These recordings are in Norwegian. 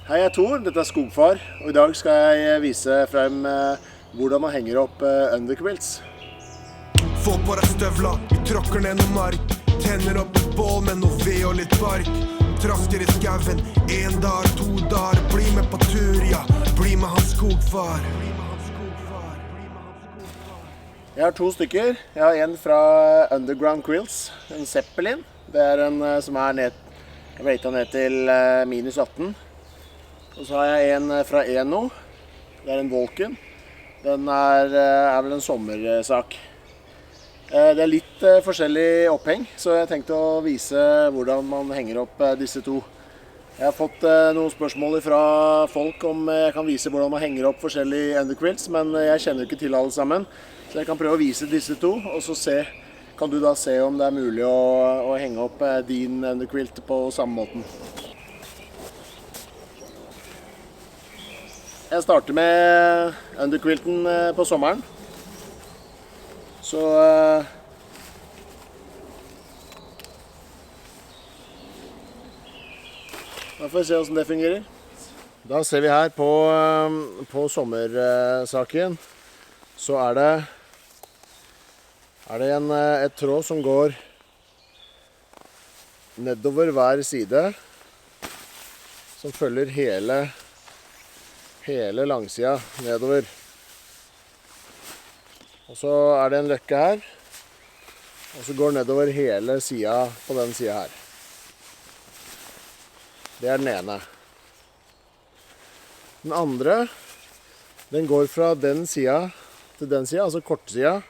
Hei, jeg er Tor, dette er Skogfar, og i dag skal jeg vise frem hvordan man henger opp underquilts. Få på deg støvla, vi tråkker ned noe mark. Tenner opp et bål med noe ved og litt bark. Trasker i skaven, 1 dag, 2 dager. Bli med på tur, ja, bli med han Skogfar. Jeg har 2 stykker. Jeg har en fra Underground Quilts, en Zeppelin. Det er en som er ratet ned til minus 18. Og så har jeg en fra Eno. Det er en Vulcan. Den er vel en sommersak. Det er litt forskjellig oppheng, så jeg tenkte å vise hvordan man henger opp disse 2. Jeg har fått noen spørsmål fra folk om jeg kan vise hvordan man henger opp forskjellige underquilts, men jeg kjenner ikke til alle sammen. Så jeg kan prøve å vise disse 2, og så kan du da se om det er mulig å henge opp din underquilt på samme måten. Jeg starter med underquilten på sommeren. Så da får vi se hvordan det fungerer. Da ser vi her på sommersaken, så er det et tråd som går nedover hver side, som følger hele langsida nedover. Og så er det en løkke her, og så går nedover hele sida på den sida her. Det er den ene. Den andre, den går fra den sida til den sida, altså kortsida,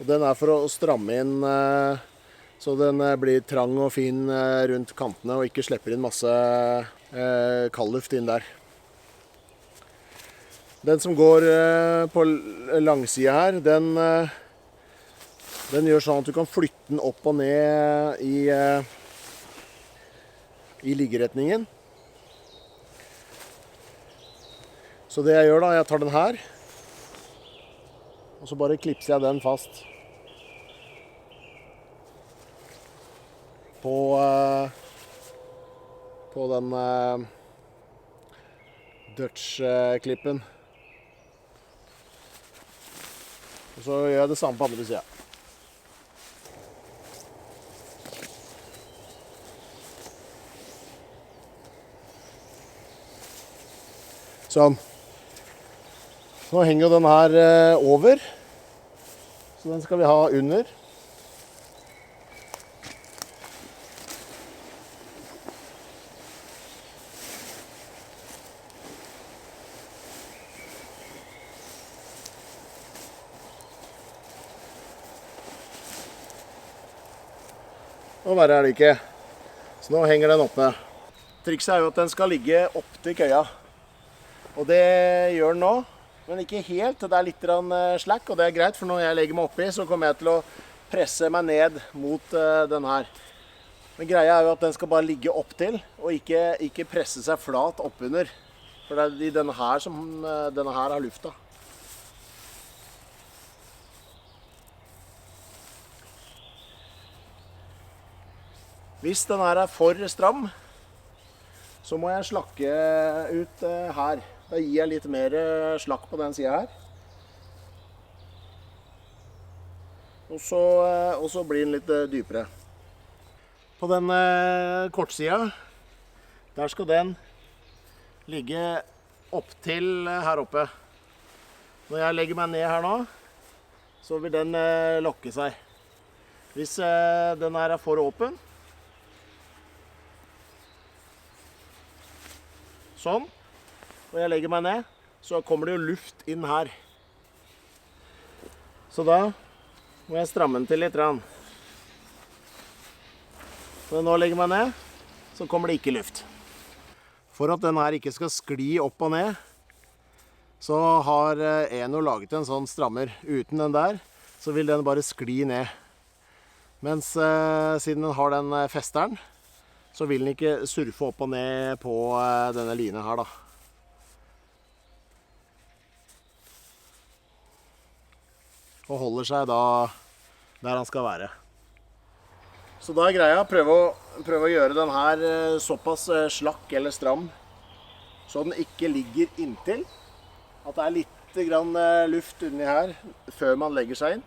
og den er for å stramme inn så den blir trang og fin rundt kantene og ikke slipper inn masse kaldluft inn der. Den som går på langsida her, den gjør sånn at du kan flytte den opp og ned i liggeretningen. Så det jeg gjør da, jeg tar den her, og så bare klipser jeg den fast på den Dutch-klippen. Og så gjør jeg det samme på andre siden. Sånn. Nå henger jo den her over, så den skal vi ha under. Og verre er det ikke. Så nå henger den oppe. Trikset er jo at den skal ligge opp til køya. Og det gjør den nå, men ikke helt. Det er litt slack, og det er greit, for når jeg legger meg oppi, så kommer jeg til å presse meg ned mot den her. Men greia er jo at den skal bare ligge opp til, og ikke presse seg flat oppunder. For det er i denne her som denne her har lufta. Hvis den her er for stram, så må jeg slakke ut her. Da gir jeg litt mer slakk på den siden her. Og så blir den litt dypere. På den kortsida, der skal den ligge opp til her oppe. Når jeg legger meg ned her nå, så vil den lokke seg. Hvis den her er for åpen, sånn, og jeg legger meg ned, så kommer det jo luft inn her. Så da må jeg stramme den til litt. Så når jeg legger meg ned, så kommer det ikke luft. For at den her ikke skal skli opp og ned, så har Eno laget en sånn strammer. Uten den der, så vil den bare skli ned. Mens siden den har den festeren, så vil den ikke surfe opp og ned på denne line her da. Og holder seg da der han skal være. Så da er greia prøve å gjøre den her såpass slakk eller stram så den ikke ligger inntil. At det litt grann luft inni her før man legger seg inn.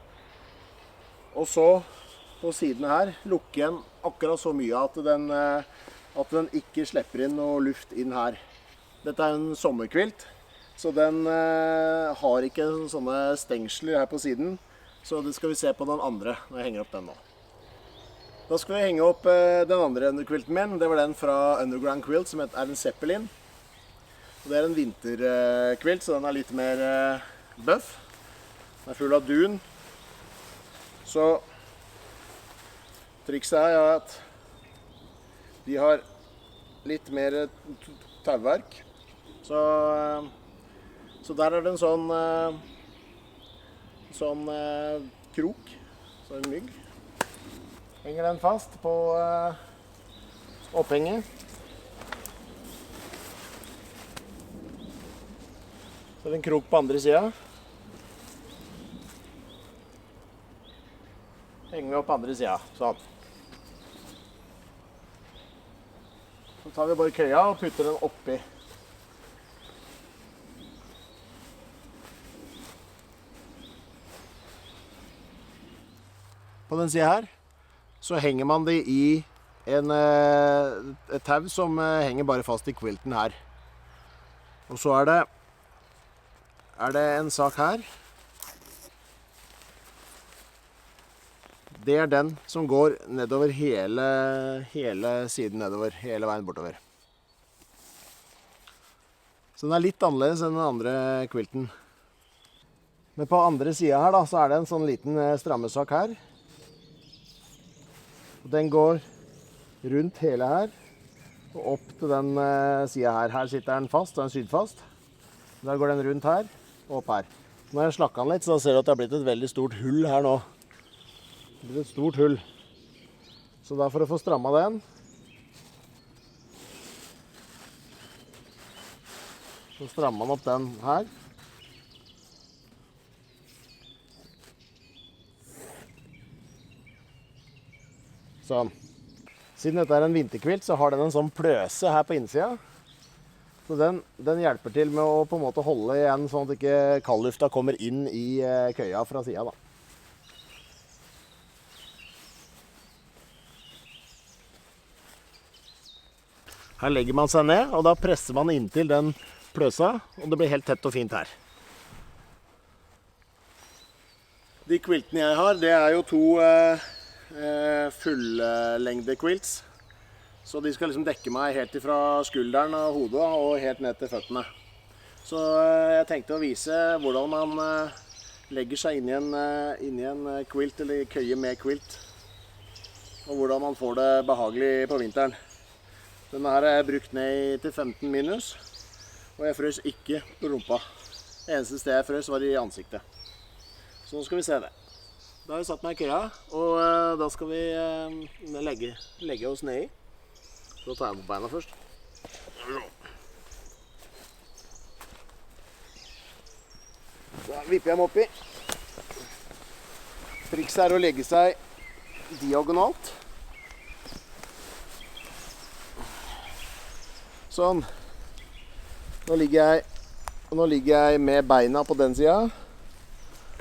Og så på siden her lukke igjen akkurat så mye at den ikke slipper inn noe luft inn her. Dette en sommerkvilt, så den har ikke sånne stengsler her på siden. Så det skal vi se på den andre når jeg henger opp den nå. Da skal vi henge opp den andre underquilten min. Det var den fra Underground Quilt som er en Zeppelin. Og det en vinterquilt, så den litt mer buff. Den full av dun. Så trikset er at de har litt mer tauverk. Så der det en sånn krok, så en mygg. Henger den fast på opphenget. Så en krok på andre siden. Henger vi opp på andre siden, sånn. Så tar vi bare køya og putter den oppi. På den siden her så henger man det i et tau som henger bare fast i quilten her. Og så er det en sak her. Det den som går nedover hele siden nedover, hele veien bortover. Så den litt annerledes enn den andre quilten. Men på andre siden her da, så er det en sånn liten strammesak her. Og den går rundt hele her, og opp til den siden her. Her sitter den fast, den sydfast. Da går den rundt her, og opp her. Når jeg slakket den litt, så ser du at det har blitt et veldig stort hull her nå. Det har blitt et stort hull. Så da for å få strammet den, så strammer man opp den her. Sånn. Siden dette en vinterkvilt, så har den en sånn pløse her på innsida. Så den hjelper til med å på en måte holde igjen, sånn at ikke kaldlufta kommer inn i køya fra sida da. Her legger man seg ned, og da presser man inntil den pløsa, og det blir helt tett og fint her. De quiltene jeg har, det jo to fullengde quilts. Så de skal liksom dekke meg helt ifra skulderen og hodet og helt ned til føttene. Så jeg tenkte å vise hvordan man legger seg inn i en quilt eller køye med quilt. Og hvordan man får det behagelig på vinteren. Denne her jeg brukt ned til 15 minus, og jeg frøs ikke på rumpa. Det eneste stedet jeg frøs var i ansiktet. Så nå skal vi se det. Da har jeg satt meg i køya, og da skal vi legge oss ned i. Så tar jeg på beina først. Så vipper jeg meg oppi. Trikset å legge seg diagonalt. Sånn. Nå ligger jeg med beina på den siden.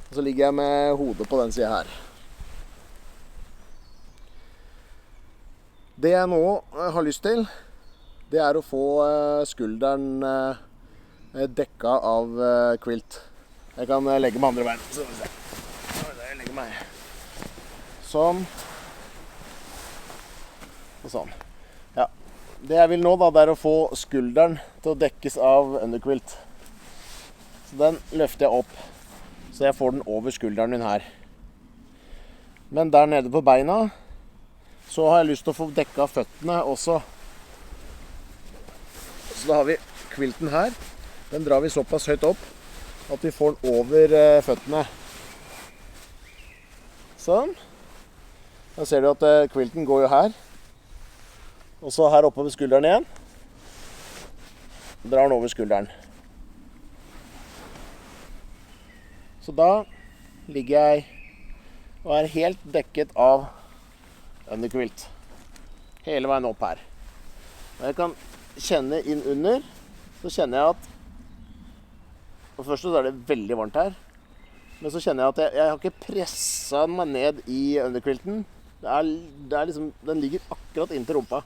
Og så ligger jeg med hodet på den siden her. Det jeg nå har lyst til, det å få skulderen dekka av quilt. Jeg kan legge med andre bein. Så skal vi se. Jeg legger meg. Sånn. Og sånn. Ja. Det jeg vil nå da, det å få skulderen til å dekkes av underquilt. Så den løfter jeg opp. Så jeg får den over skulderen min her. Men der nede på beina, så har jeg lyst til å få dekka føttene også. Så da har vi quilten her. Den drar vi såpass høyt opp, at vi får den over føttene. Sånn. Da ser du at quilten går jo her. Og så her oppe ved skulderen igjen. Drar den over skulderen. Så da ligger jeg og helt dekket av underquilt. Hele veien opp her. Og jeg kan kjenne inn under så kjenner jeg at for det første så er det veldig varmt her. Men så kjenner jeg at jeg har ikke presset meg ned i underquilten. Det er liksom, den ligger akkurat inn til rumpa.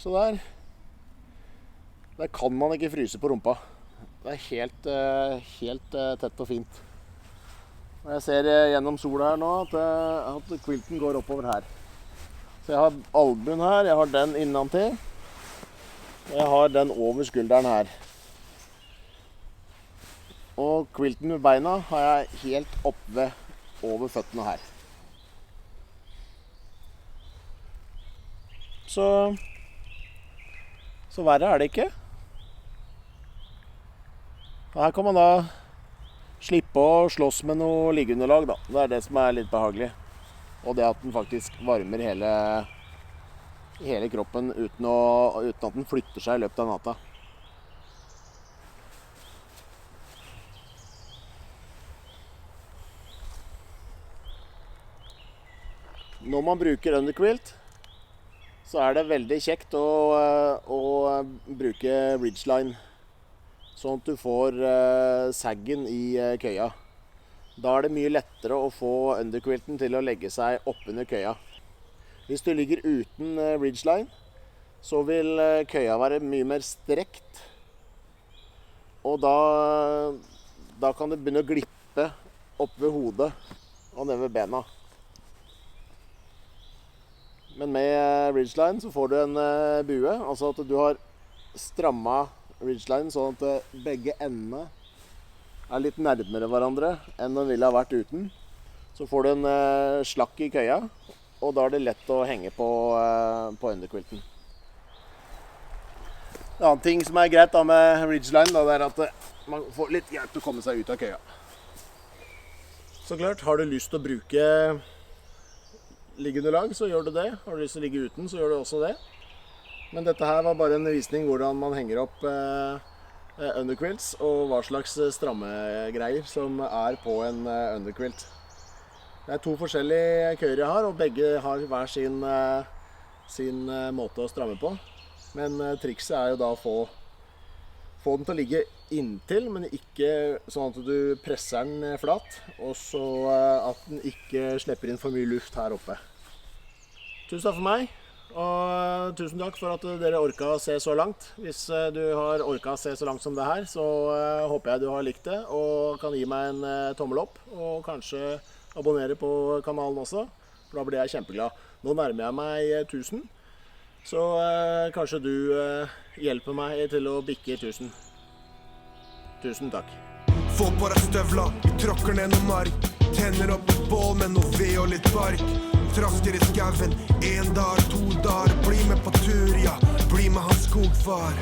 Så der kan man ikke fryse på rumpa. Det er helt tett og fint. Og jeg ser gjennom sola her nå at quilten går oppover her. Så jeg har albuen her, jeg har den innentil. Jeg har den over skulderen her. Og quilten med beina har jeg helt oppe over føttene her. Så verre er det ikke. Her kan man da slippe å slåss med noe liggeunderlag da. Det er det som er litt behagelig. Og det at den faktisk varmer hele kroppen uten at den flytter seg i løpet av natta. Når man bruker underquilt, så er det veldig kjekt å bruke ridgeline, sånn at du får saggen i køya. Da er det mye lettere å få underquilten til å legge seg oppunder køya. Hvis du ligger uten ridgeline, så vil køya være mye mer strekt, og da kan det begynne å glippe opp ved hodet og ned ved bena. Men med ridgeline så får du en bue, altså at du har strammet ridgeline sånn at begge endene er litt nærmere hverandre enn den ville ha vært uten. Så får du en slakk i køya, og da er det lett å henge på underquilten. En annen ting som er greit da med ridgeline, det er at man får litt hjelp til å komme seg ut av køya. Så klart, har du lyst til å bruke liggeunderlag, så gjør du det. Har du lyst til å ligge uten, så gjør du også det. Men dette her var bare en visning hvordan man henger opp underquilts, og hva slags strammegreier som er på en underquilt. Det er to forskjellige køyer jeg har, og begge har hver sin måte å stramme på. Men trikset er jo da å få den til å ligge inntil, men ikke sånn at du presser den flat, og så at den ikke slipper inn for mye luft her oppe. Tusen takk for meg, og tusen takk for at dere orket å se så langt. Hvis du har orket å se så langt som det her, så håper jeg du har likt det, og kan gi meg en tommel opp, og kanskje abonnere på kanalen også, for da blir jeg kjempeglad. Nå nærmer jeg meg 1000. Så kanskje du hjelper meg til å bikke 1000. Tusen takk. Få på deg støvla, vi tråkker ned noe mark. Tenner opp et bål med noe ved og litt bark. Trasker i skaven, 1 dag, 2 dager. Bli med på tur, ja, bli med hans skogfar.